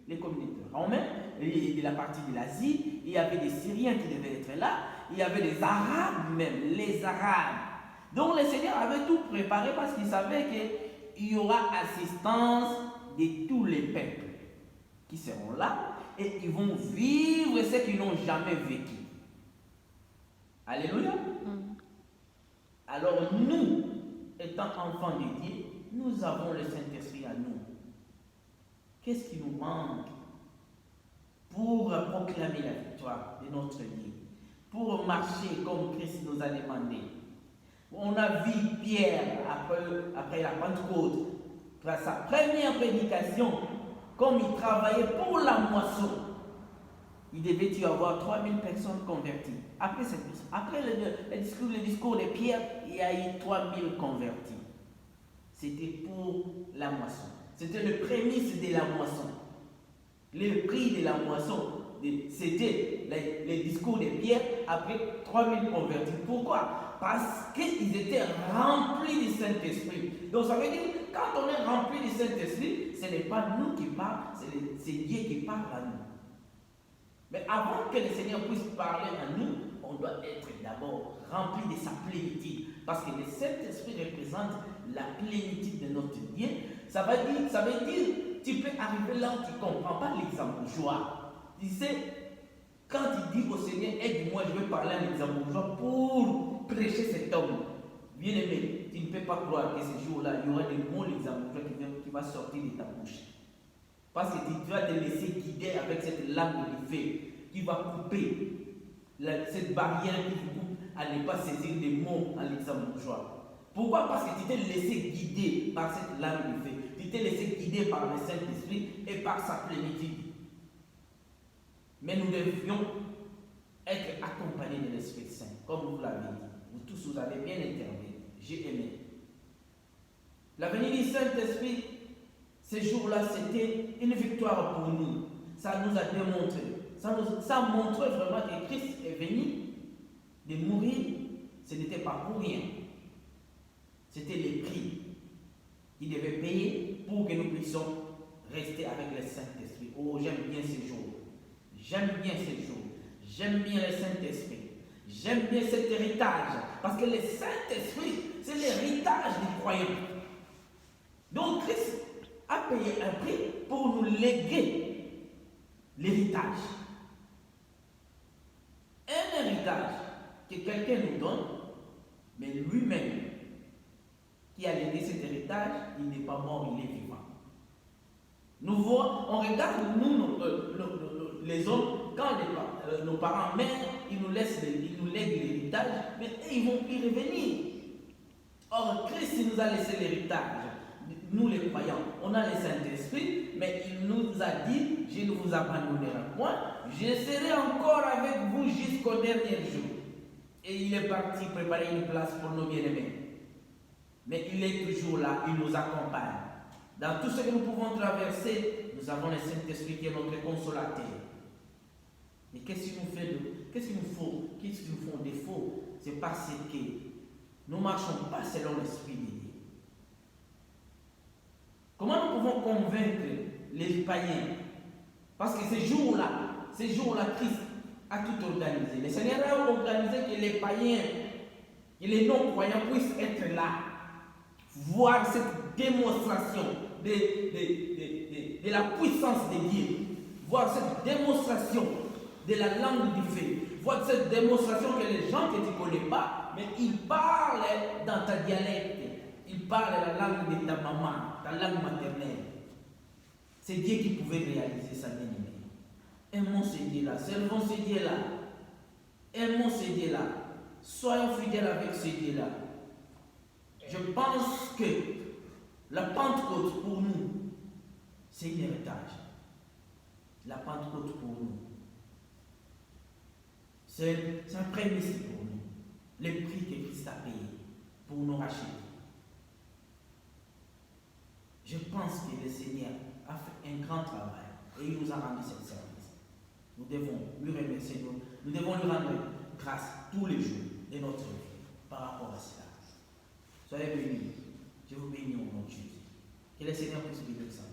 les communautés romaines, de la partie de l'Asie, il y avait des Syriens qui devaient être là, il y avait des Arabes même, les Arabes. Donc le Seigneur avait tout préparé parce qu'il savait qu'il y aura assistance de tous les peuples qui seront là et ils vont vivre ce qu'ils n'ont jamais vécu. Alléluia. Alors nous, étant enfants de Dieu, nous avons le Saint-Esprit à nous. Qu'est-ce qui nous manque pour proclamer la victoire de notre Dieu, pour marcher comme Christ nous a demandé? On a vu Pierre après la Pentecôte, après sa première prédication, comme il travaillait pour la moisson, il devait y avoir 3000 personnes converties. Après le discours de Pierre, il y a eu 3000 convertis. C'était pour la moisson. C'était le prémisse de la moisson. Le prix de la moisson, c'était les discours de Pierre après 3000 convertis. Pourquoi? Parce qu'ils étaient remplis du Saint-Esprit. Donc ça veut dire, quand on est rempli du Saint-Esprit, ce n'est pas nous qui parlons, c'est Dieu qui parle à nous. Mais avant que le Seigneur puisse parler à nous, on doit être d'abord rempli de sa plénitude. Parce que le Saint-Esprit représente la plénitude de notre Dieu. Ça veut dire, tu peux arriver là où tu ne comprends pas l'exemple-joie. Tu sais, quand il dit au Seigneur, aide-moi, je vais parler à l'exemple-joie pour prêcher cet homme. Bien-aimé, tu ne peux pas croire que ce jour-là, il y aura des mots l'exemple-joie qui va sortir de ta bouche. Parce que tu vas te laisser guider avec cette lame de feu qui va couper cette barrière qui vous coupe à ne pas saisir des mots à l'exemple-joie. Pourquoi? Parce que tu t'es laissé guider par cette lame de feu. Tu t'es laissé guider par le Saint-Esprit et par sa plénitude. Mais nous devions être accompagnés de l'Esprit Saint, comme vous l'avez dit. Vous tous, vous avez bien intervenu. J'ai aimé. La venue du Saint-Esprit, ces jours-là, c'était une victoire pour nous. Ça nous a démontré. Ça montrait vraiment que Christ est venu de mourir. Ce n'était pas pour rien. C'était le prix qu'il devait payer pour que nous puissions rester avec le Saint-Esprit. Oh, j'aime bien ces jours. J'aime bien ces jours. J'aime bien le Saint-Esprit. J'aime bien cet héritage. Parce que le Saint-Esprit, c'est l'héritage du croyant. Donc Christ a payé un prix pour nous léguer l'héritage. Un héritage que quelqu'un nous donne, mais lui-même qui a légué cet héritage, il n'est pas mort, il est vivant. Nous voyons, on regarde, nous, les hommes, quand nos parents meurent, ils nous lèguent l'héritage, mais ils vont y revenir. Or, Christ nous a laissé l'héritage. Nous les croyants, on a le Saint-Esprit, mais il nous a dit, je ne vous abandonnerai point, je serai encore avec vous jusqu'au dernier jour. Et il est parti préparer une place pour nos bien-aimés. Mais il est toujours là, il nous accompagne. Dans tout ce que nous pouvons traverser, nous avons le Saint-Esprit qui est notre consolateur. Mais qu'est-ce qui nous fait défaut? C'est parce que nous ne marchons pas selon l'Esprit de Dieu. Comment nous pouvons convaincre les païens? Parce que ces jours-là, Christ a tout organisé. Le Seigneur a organisé que les païens et les non-croyants puissent être là, voir cette démonstration de la puissance de Dieu, voir cette démonstration de la langue du feu, voir cette démonstration que les gens que tu ne connais pas, mais ils parlent dans ta dialecte, ils parlent la langue de ta maman, ta langue maternelle. C'est Dieu qui pouvait réaliser ça, bien-aimé. Aimons ce Dieu-là, servons ce Dieu-là, aimons ce Dieu-là, soyons fidèles avec ce Dieu-là. Je pense que la Pentecôte pour nous, c'est un héritage. La Pentecôte pour nous, c'est un prémisse pour nous. Le prix que Christ a payé pour nous racheter. Je pense que le Seigneur a fait un grand travail et il nous a rendu cette service. Nous devons lui remercier, nous devons lui rendre grâce tous les jours de notre vie par rapport à cela. Soyez bénis. Je vous bénis au nom de Jésus. Que le Seigneur puisse bénir sa